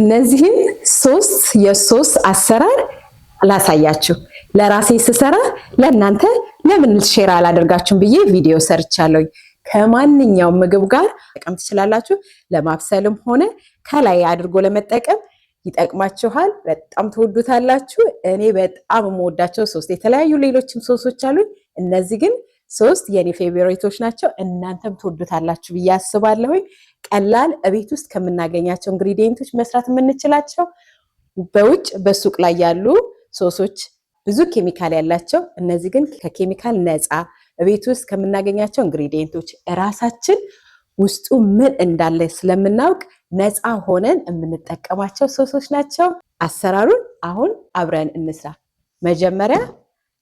እነዚህን የሶስ አሰራር ላሳያችሁ። ለራሴ ስሰራ ለእናንተ ለምን ሼር አላደርጋችሁም ብዬ ቪዲዮ ሰርቻለሁ። ከማንኛውም ምግብ ጋር ተጠቀም ትችላላችሁ። ለማብሰልም ሆነ ከላይ አድርጎ ለመጠቀም ይጠቅማችኋል። በጣም ትወዱታላችሁ። እኔ በጣም የምወዳቸው የተለያዩ ሌሎችም ሶሶች አሉኝ። እነዚህ ግን 3 የኔ ፌቨሪቶች ናቸው። እናንተም ትወዱታላችሁ ብዬ አስባለሁ። ቀላል እቤት ውስጥ ከምናገኛቸው ኢንግሪዲየንቶች መስራት የምንችላቸው በውጭ በሱቅ ላይ ያሉ ሶሶች ብዙ ኬሚካል ያላቸው፣ እነዚህ ግን ከኬሚካል ነፃ እቤት ውስጥ ከምናገኛቸው ኢንግሪዲየንቶች ራሳችን ውስጡ ምን እንዳለ ስለምናውቅ ነፃ ሆነን የምንጠቀማቸው ሶሶች ናቸው። አሰራሩን አሁን አብረን እንስራ። መጀመሪያ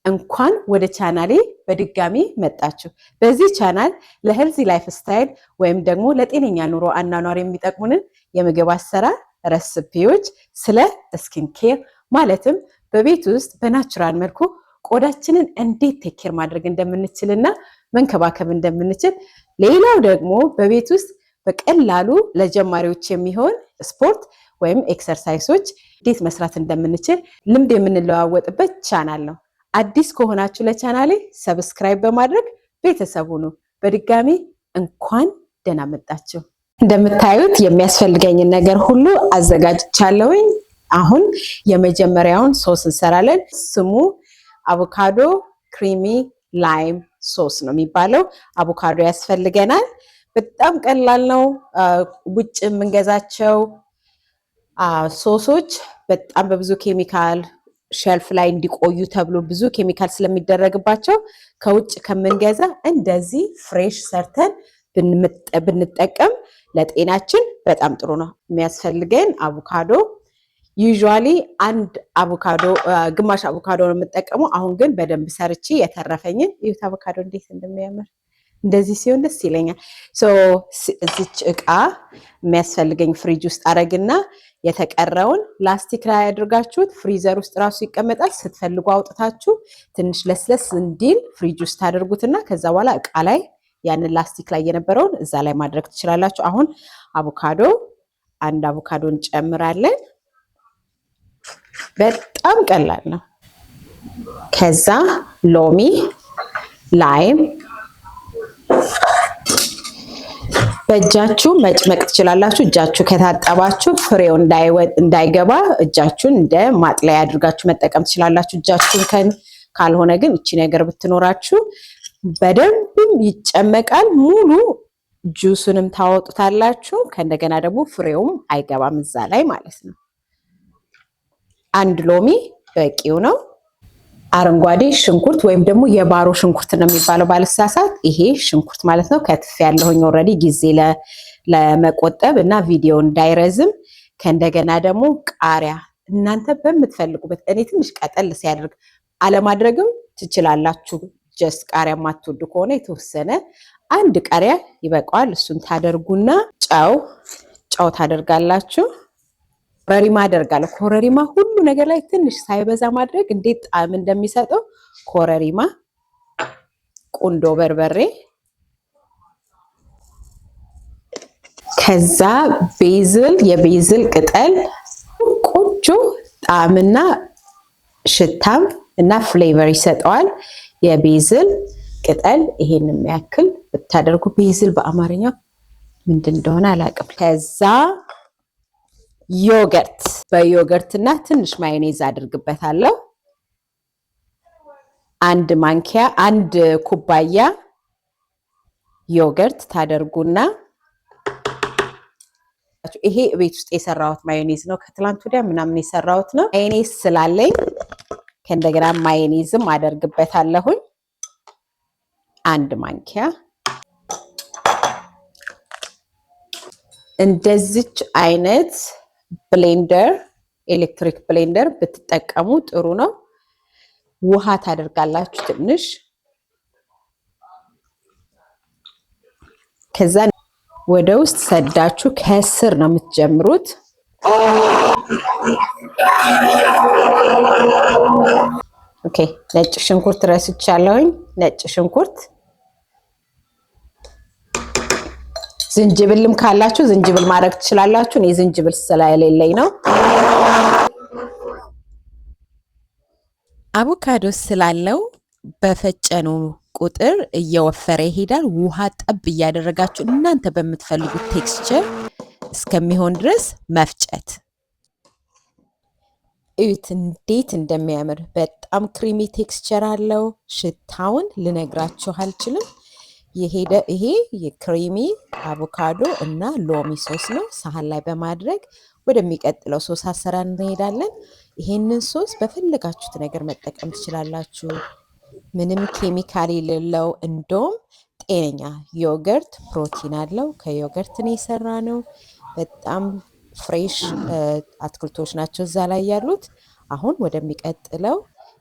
እንኳን ወደ ቻናሌ በድጋሚ መጣችሁ። በዚህ ቻናል ለሄልዚ ላይፍ ስታይል ወይም ደግሞ ለጤነኛ ኑሮ አኗኗር የሚጠቅሙንን የምግብ አሰራር ረሲፒዎች፣ ስለ ስኪን ኬር ማለትም በቤት ውስጥ በናቹራል መልኩ ቆዳችንን እንዴት ቴኬር ማድረግ እንደምንችልና መንከባከብ እንደምንችል፣ ሌላው ደግሞ በቤት ውስጥ በቀላሉ ለጀማሪዎች የሚሆን ስፖርት ወይም ኤክሰርሳይሶች እንዴት መስራት እንደምንችል ልምድ የምንለዋወጥበት ቻናል ነው። አዲስ ከሆናችሁ ለቻናሌ ሰብስክራይብ በማድረግ ቤተሰብ ሁኑ። በድጋሚ እንኳን ደህና መጣችሁ። እንደምታዩት የሚያስፈልገኝን ነገር ሁሉ አዘጋጅቻለሁኝ። አሁን የመጀመሪያውን ሶስ እንሰራለን። ስሙ አቮካዶ ክሪሚ ላይም ሶስ ነው የሚባለው። አቮካዶ ያስፈልገናል። በጣም ቀላል ነው። ውጭ የምንገዛቸው ሶሶች በጣም በብዙ ኬሚካል ሼልፍ ላይ እንዲቆዩ ተብሎ ብዙ ኬሚካል ስለሚደረግባቸው ከውጭ ከምንገዛ እንደዚህ ፍሬሽ ሰርተን ብንጠቀም ለጤናችን በጣም ጥሩ ነው። የሚያስፈልገን አቮካዶ ዩዥዋሊ አንድ አቮካዶ ግማሽ አቮካዶ ነው የምጠቀመው። አሁን ግን በደንብ ሰርቼ የተረፈኝን ይሁት አቮካዶ እንዴት እንደሚያምር እንደዚህ ሲሆን ደስ ይለኛል። እዚች እቃ የሚያስፈልገኝ ፍሪጅ ውስጥ አረግና የተቀረውን ላስቲክ ላይ አድርጋችሁት ፍሪዘር ውስጥ ራሱ ይቀመጣል። ስትፈልጉ አውጥታችሁ ትንሽ ለስለስ እንዲል ፍሪጅ ውስጥ ታደርጉትና ከዛ በኋላ እቃ ላይ ያንን ላስቲክ ላይ የነበረውን እዛ ላይ ማድረግ ትችላላችሁ። አሁን አንድ አቮካዶ እንጨምራለን። በጣም ቀላል ነው። ከዛ ሎሚ፣ ላይም በእጃችሁ መጭመቅ ትችላላችሁ። እጃችሁ ከታጠባችሁ ፍሬው እንዳይገባ እጃችሁን እንደ ማጥለያ አድርጋችሁ መጠቀም ትችላላችሁ። እጃችሁን ካልሆነ ግን እቺ ነገር ብትኖራችሁ በደንብም ይጨመቃል። ሙሉ ጁሱንም ታወጡታላችሁ። ከእንደገና ደግሞ ፍሬውም አይገባም እዛ ላይ ማለት ነው። አንድ ሎሚ በቂው ነው። አረንጓዴ ሽንኩርት ወይም ደግሞ የባሮ ሽንኩርት ነው የሚባለው ባልሳሳት። ይሄ ሽንኩርት ማለት ነው። ከትፍ ያለሁኝ ኦልሬዲ ጊዜ ለመቆጠብ እና ቪዲዮ እንዳይረዝም። ከእንደገና ደግሞ ቃሪያ እናንተ በምትፈልጉበት፣ እኔ ትንሽ ቀጠል ሲያደርግ አለማድረግም ትችላላችሁ። ጀስት ቃሪያ ማትወዱ ከሆነ የተወሰነ አንድ ቃሪያ ይበቃዋል። እሱን ታደርጉና ጨው ታደርጋላችሁ። ኮረሪማ አደርጋለሁ። ኮረሪማ ሁሉ ነገር ላይ ትንሽ ሳይበዛ ማድረግ እንዴት ጣዕም እንደሚሰጠው። ኮረሪማ፣ ቁንዶ በርበሬ፣ ከዛ የቤዝል ቅጠል ቆንጆ ጣዕምና ሽታም እና ፍሌቨር ይሰጠዋል። የቤዝል ቅጠል ይሄን የሚያክል ብታደርጉ፣ ቤዝል በአማርኛ ምንድን እንደሆነ አላውቅም። ከዛ በዮገርትና ትንሽ ማዮኔዝ አድርግበታለሁ። አንድ ኩባያ ዮገርት ታደርጉና ይሄ ቤት ውስጥ የሰራሁት ማዮኔዝ ነው። ከትላንት ወዲያ ምናምን የሰራሁት ነው። ማዮኔዝ ስላለኝ ከእንደገና ማዮኔዝም አደርግበታለሁኝ። አንድ ማንኪያ እንደዚች አይነት ብሌንደር፣ ኤሌክትሪክ ብሌንደር ብትጠቀሙ ጥሩ ነው። ውሃ ታደርጋላችሁ ትንሽ። ከዛ ወደ ውስጥ ሰዳችሁ ከስር ነው የምትጀምሩት። ኦኬ። ነጭ ሽንኩርት ረስቻለሁኝ። ነጭ ሽንኩርት ዝንጅብልም ካላችሁ ዝንጅብል ማድረግ ትችላላችሁ። እኔ ዝንጅብል ስለሌለኝ ነው። አቮካዶ ስላለው በፈጨኑ ቁጥር እየወፈረ ይሄዳል። ውሃ ጠብ እያደረጋችሁ እናንተ በምትፈልጉት ቴክስቸር እስከሚሆን ድረስ መፍጨት። እዩት እንዴት እንደሚያምር! በጣም ክሪሚ ቴክስቸር አለው። ሽታውን ልነግራችሁ አልችልም። ይሄ የክሪሚ አቮካዶ እና ሎሚ ሶስ ነው። ሳህን ላይ በማድረግ ወደሚቀጥለው ሶስ አሰራር እንሄዳለን። ይሄንን ሶስ በፈለጋችሁት ነገር መጠቀም ትችላላችሁ። ምንም ኬሚካል የሌለው እንደውም ጤነኛ ዮገርት ፕሮቲን አለው። ከዮገርት ነው የሰራ ነው። በጣም ፍሬሽ አትክልቶች ናቸው እዛ ላይ ያሉት። አሁን ወደሚቀጥለው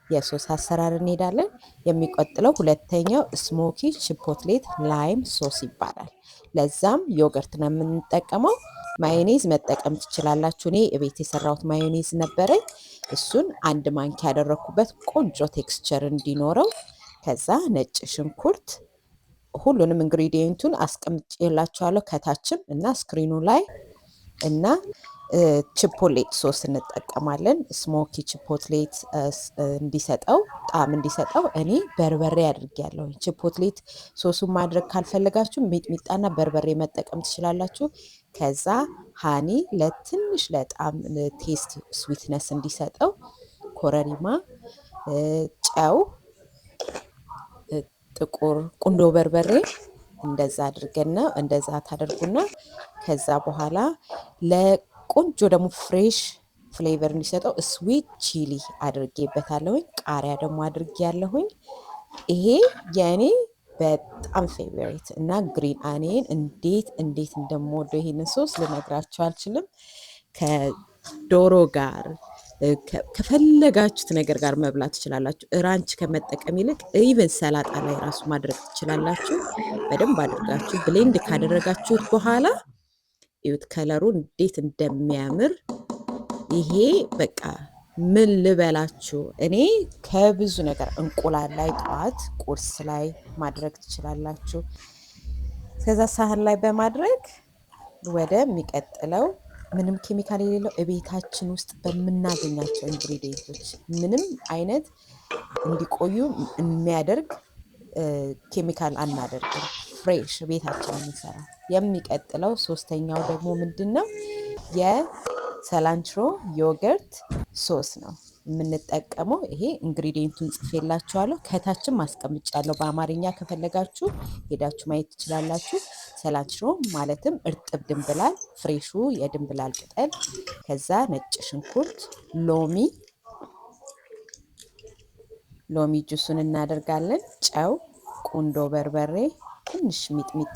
የሶስ አሰራር እንሄዳለን። የሚቀጥለው ሁለተኛው ስሞኪ ቺፖትሌት ላይም ሶስ ይባላል። ለዛም ዮገርት ነው የምንጠቀመው። ማዮኔዝ መጠቀም ትችላላችሁ። እኔ እቤት የሰራሁት ማዮኔዝ ነበረኝ። እሱን አንድ ማንኪያ ያደረኩበት ቆንጆ ቴክስቸር እንዲኖረው። ከዛ ነጭ ሽንኩርት፣ ሁሉንም ኢንግሪዲየንቱን አስቀምጬላችኋለሁ ከታችም እና ስክሪኑ ላይ እና ቺፖትሌት ሶስ እንጠቀማለን። ስሞኪ ቺፖትሌት እንዲሰጠው ጣዕም እንዲሰጠው እኔ በርበሬ አድርጌያለሁ። ቺፖትሌት ሶሱን ማድረግ ካልፈለጋችሁ ሚጥሚጣና በርበሬ መጠቀም ትችላላችሁ። ከዛ ሃኒ ለትንሽ ለጣዕም ቴስት ስዊትነስ እንዲሰጠው፣ ኮረሪማ፣ ጨው፣ ጥቁር ቁንዶ በርበሬ እንደዛ አድርገና እንደዛ ታደርጉና ከዛ በኋላ ለቆንጆ ደግሞ ፍሬሽ ፍሌቨር እንዲሰጠው ስዊት ቺሊ አድርጌበታለሁኝ። ቃሪያ ደግሞ አድርጌያለሁኝ። ይሄ የእኔ በጣም ፌቨሪት እና ግሪን አኔን እንዴት እንደምወደው ይሄንን ሶስ ልነግራችሁ አልችልም። ከዶሮ ጋር ከፈለጋችሁት ነገር ጋር መብላት ትችላላችሁ። ራንች ከመጠቀም ይልቅ ኢቨን ሰላጣ ላይ ራሱ ማድረግ ትችላላችሁ። በደንብ አድርጋችሁ ብሌንድ ካደረጋችሁት በኋላ እዩት ከለሩ እንዴት እንደሚያምር። ይሄ በቃ ምን ልበላችሁ፣ እኔ ከብዙ ነገር እንቁላል ላይ ጠዋት ቁርስ ላይ ማድረግ ትችላላችሁ። ከዛ ሳህን ላይ በማድረግ ወደሚቀጥለው ምንም ኬሚካል የሌለው እቤታችን ውስጥ በምናገኛቸው ኢንግሪዲየንቶች ምንም አይነት እንዲቆዩ የሚያደርግ ኬሚካል አናደርግም። ፍሬሽ ቤታችን የምንሰራ። የሚቀጥለው ሶስተኛው ደግሞ ምንድን ነው? የሰላንትሮ ዮገርት ሶስ ነው የምንጠቀመው። ይሄ ኢንግሪዲየንቱን ጽፌላችኋለሁ ከታችም አስቀምጫለሁ። በአማርኛ ከፈለጋችሁ ሄዳችሁ ማየት ትችላላችሁ። ሰላንትሮ ማለትም እርጥብ ድንብላል፣ ፍሬሹ የድንብላል ቅጠል፣ ከዛ ነጭ ሽንኩርት፣ ሎሚ ጁሱን እናደርጋለን፣ ጨው፣ ቁንዶ በርበሬ፣ ትንሽ ሚጥሚጣ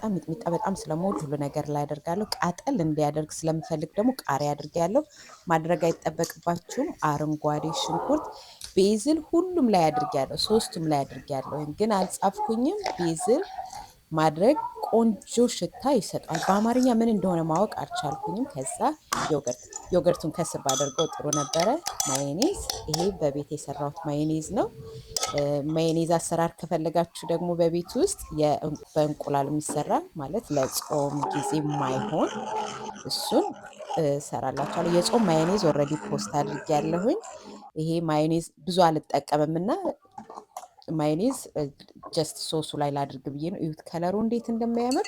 በጣም ስለምወድ ሁሉ ነገር ላይ አደርጋለሁ። ቃጠል እንዲያደርግ ስለምፈልግ ደግሞ ቃሪያ አድርጌያለሁ። ማድረግ አይጠበቅባችሁም። አረንጓዴ ሽንኩርት፣ ቤዝል ሁሉም ላይ አድርጌያለሁ። ሶስቱም ላይ አድርጌያለሁ፣ ግን አልጻፍኩኝም። ቤዝል ማድረግ ቆንጆ ሽታ ይሰጣል። በአማርኛ ምን እንደሆነ ማወቅ አልቻልኩኝም። ከዛ ዮገርቱን ከስር ባደርገው ጥሩ ነበረ። ማዮኔዝ፣ ይሄ በቤት የሰራሁት ማዮኔዝ ነው። ማዮኔዝ አሰራር ከፈለጋችሁ ደግሞ በቤት ውስጥ በእንቁላል የሚሰራ ማለት ለጾም ጊዜ ማይሆን እሱን እሰራላችኋለሁ። የጾም ማዮኔዝ ኦልሬዲ ፖስት አድርጌያለሁኝ። ይሄ ማዮኔዝ ብዙ አልጠቀምም እና ማዮኔዝ ጀስት ሶሱ ላይ ላድርግ ብዬ ነው። እዩት ከለሩ እንዴት እንደሚያምር።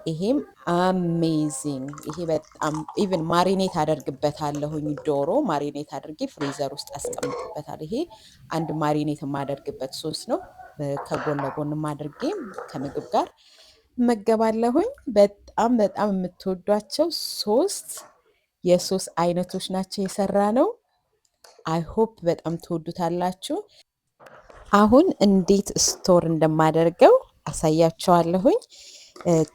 ይሄም አሜዚንግ። ይሄ በጣም ኢቭን ማሪኔት አደርግበታለሁኝ። ዶሮ ማሪኔት አድርጌ ፍሪዘር ውስጥ አስቀምጥበታል። ይሄ አንድ ማሪኔት የማደርግበት ሶስ ነው። ከጎን ለጎን አድርጌ ከምግብ ጋር እመገባለሁኝ። በጣም የምትወዷቸው ሶስት የሶስ አይነቶች ናቸው የሰራ ነው። አይ ሆፕ በጣም ትወዱታላችሁ። አሁን እንዴት ስቶር እንደማደርገው አሳያቸዋለሁኝ።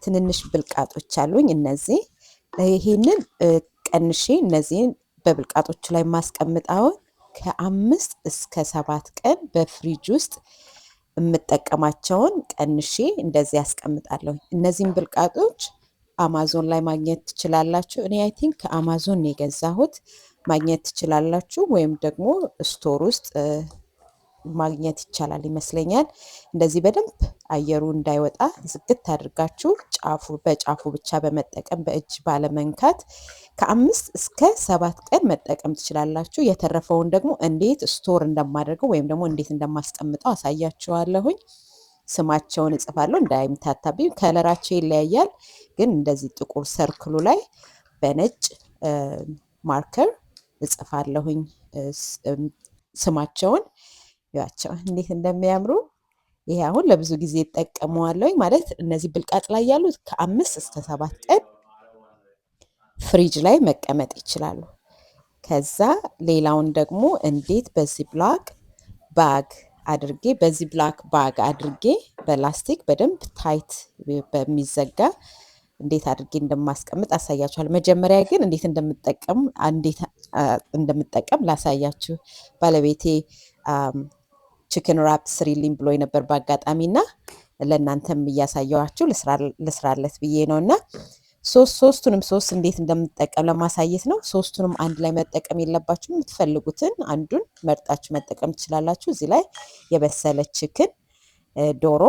ትንንሽ ብልቃጦች አሉኝ። እነዚህ ይሄንን ቀንሼ እነዚህን በብልቃጦቹ ላይ ማስቀምጣውን ከ5 እስከ 7 ቀን በፍሪጅ ውስጥ የምጠቀማቸውን ቀንሼ እንደዚህ ያስቀምጣለሁ። እነዚህን ብልቃጦች አማዞን ላይ ማግኘት ትችላላችሁ። እኔ አይ ቲንክ ከአማዞን የገዛሁት ማግኘት ትችላላችሁ፣ ወይም ደግሞ ስቶር ውስጥ ማግኘት ይቻላል ይመስለኛል። እንደዚህ በደንብ አየሩ እንዳይወጣ ዝግት አድርጋችሁ በጫፉ ብቻ በመጠቀም በእጅ ባለመንካት ከ5 እስከ 7 ቀን መጠቀም ትችላላችሁ። የተረፈውን ደግሞ እንዴት ስቶር እንደማደርገው ወይም ደግሞ እንዴት እንደማስቀምጠው አሳያችኋለሁኝ። ስማቸውን እጽፋለሁ እንዳይምታታብኝ። ከለራቸው ይለያያል፣ ግን እንደዚህ ጥቁር ሰርክሉ ላይ በነጭ ማርከር እጽፋለሁኝ ስማቸውን። ያቸው እንዴት እንደሚያምሩ። ይሄ አሁን ለብዙ ጊዜ እጠቀመዋለሁኝ። ማለት እነዚህ ብልቃጥ ላይ ያሉት ከ5 እስከ 7 ቀን ፍሪጅ ላይ መቀመጥ ይችላሉ። ከዛ ሌላውን ደግሞ እንዴት በዚህ ብላክ ባግ አድርጌ በላስቲክ በደንብ ታይት በሚዘጋ እንዴት አድርጌ እንደማስቀምጥ አሳያችኋለሁ። መጀመሪያ ግን እንዴት እንደምጠቀም ላሳያችሁ። ባለቤቴ ቺክን ራፕ ስሪልኝ ብሎ ነበር በአጋጣሚና ለእናንተም እያሳየዋችሁ ልስራለት ብዬ ነውና ሶስቱንም ሶስት እንዴት እንደምጠቀም ለማሳየት ነው። ሶስቱንም አንድ ላይ መጠቀም የለባችሁም። የምትፈልጉትን አንዱን መርጣችሁ መጠቀም ትችላላችሁ። እዚህ ላይ የበሰለ ቺክን፣ ዶሮ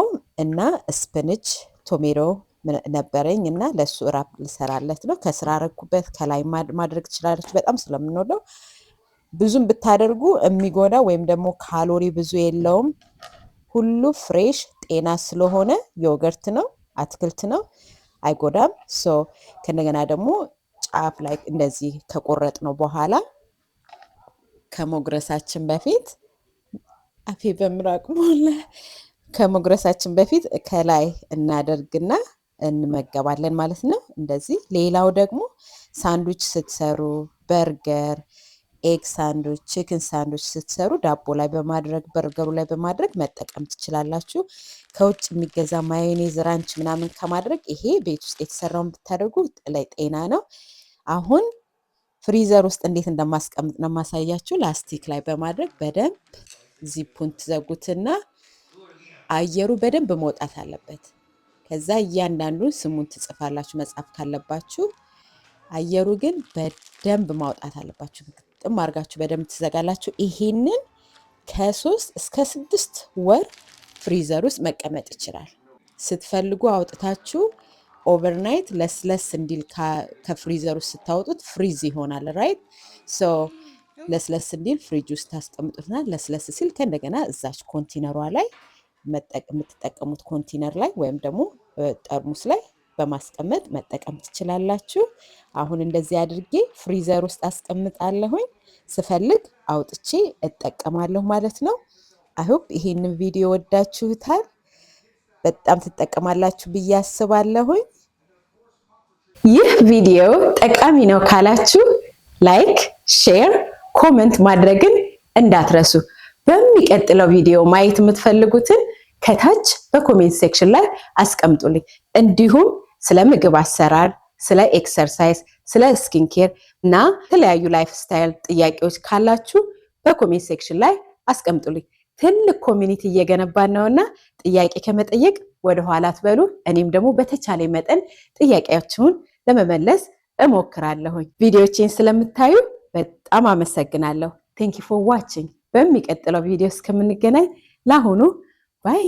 እና ስፒንች ቶሜቶ ነበረኝ እና ለሱ ራፕ ልሰራለት ነው። ከስራ አረኩበት። ከላይ ማድረግ ትችላላችሁ። በጣም ስለምንወደው ብዙም ብታደርጉ የሚጎዳ ወይም ደግሞ ካሎሪ ብዙ የለውም። ሁሉ ፍሬሽ ጤና ስለሆነ ዮገርት ነው፣ አትክልት ነው፣ አይጎዳም። ከእንደገና ደግሞ ጫፍ ላይ እንደዚህ ከቆረጥ ነው በኋላ ከመጉረሳችን በፊት አፌ በምራቅ ሞላ። ከመጉረሳችን በፊት ከላይ እናደርግና እንመገባለን ማለት ነው እንደዚህ። ሌላው ደግሞ ሳንድዊች ስትሰሩ በርገር፣ ኤግ ሳንድዊች፣ ቺክን ሳንድዊች ስትሰሩ ዳቦ ላይ በማድረግ በርገሩ ላይ በማድረግ መጠቀም ትችላላችሁ። ከውጭ የሚገዛ ማዮኔዝ ራንች ምናምን ከማድረግ ይሄ ቤት ውስጥ የተሰራውን ብታደርጉ ለጤና ነው። አሁን ፍሪዘር ውስጥ እንዴት እንደማስቀምጥ ነው ማሳያችሁ። ላስቲክ ላይ በማድረግ በደንብ ዚፑን ትዘጉትና አየሩ በደንብ መውጣት አለበት። ከዛ እያንዳንዱን ስሙን ትጽፋላችሁ መጻፍ ካለባችሁ። አየሩ ግን በደንብ ማውጣት አለባችሁ። ግጥም አድርጋችሁ በደንብ ትዘጋላችሁ። ይሄንን ከ3 እስከ 6 ወር ፍሪዘር ውስጥ መቀመጥ ይችላል። ስትፈልጉ አውጥታችሁ ኦቨርናይት ለስለስ እንዲል ከፍሪዘር ውስጥ ስታወጡት ፍሪዝ ይሆናል። ራይት ለስለስ እንዲል ፍሪጅ ውስጥ ታስቀምጡትና ለስለስ ሲል ከእንደገና እዛች ኮንቲነሯ ላይ የምትጠቀሙት ኮንቲነር ላይ ወይም ደግሞ ጠርሙስ ላይ በማስቀመጥ መጠቀም ትችላላችሁ። አሁን እንደዚህ አድርጌ ፍሪዘር ውስጥ አስቀምጣለሁኝ። ስፈልግ አውጥቼ እጠቀማለሁ ማለት ነው። አይሆፕ ይሄንን ቪዲዮ ወዳችሁታል፣ በጣም ትጠቀማላችሁ ብዬ አስባለሁኝ። ይህ ቪዲዮ ጠቃሚ ነው ካላችሁ ላይክ፣ ሼር፣ ኮመንት ማድረግን እንዳትረሱ። በሚቀጥለው ቪዲዮ ማየት የምትፈልጉትን ከታች በኮሜንት ሴክሽን ላይ አስቀምጡልኝ። እንዲሁም ስለ ምግብ አሰራር፣ ስለ ኤክሰርሳይዝ፣ ስለ ስኪን ኬር እና የተለያዩ ላይፍ ስታይል ጥያቄዎች ካላችሁ በኮሜንት ሴክሽን ላይ አስቀምጡልኝ። ትልቅ ኮሚኒቲ እየገነባን ነውና ጥያቄ ከመጠየቅ ወደኋላ አትበሉ። እኔም ደግሞ በተቻለ መጠን ጥያቄያችሁን ለመመለስ እሞክራለሁኝ። ቪዲዮዎችን ስለምታዩ በጣም አመሰግናለሁ። ቴንክ ዩ ፎር ዋቺንግ። በሚቀጥለው ቪዲዮ እስከምንገናኝ ለአሁኑ ባይ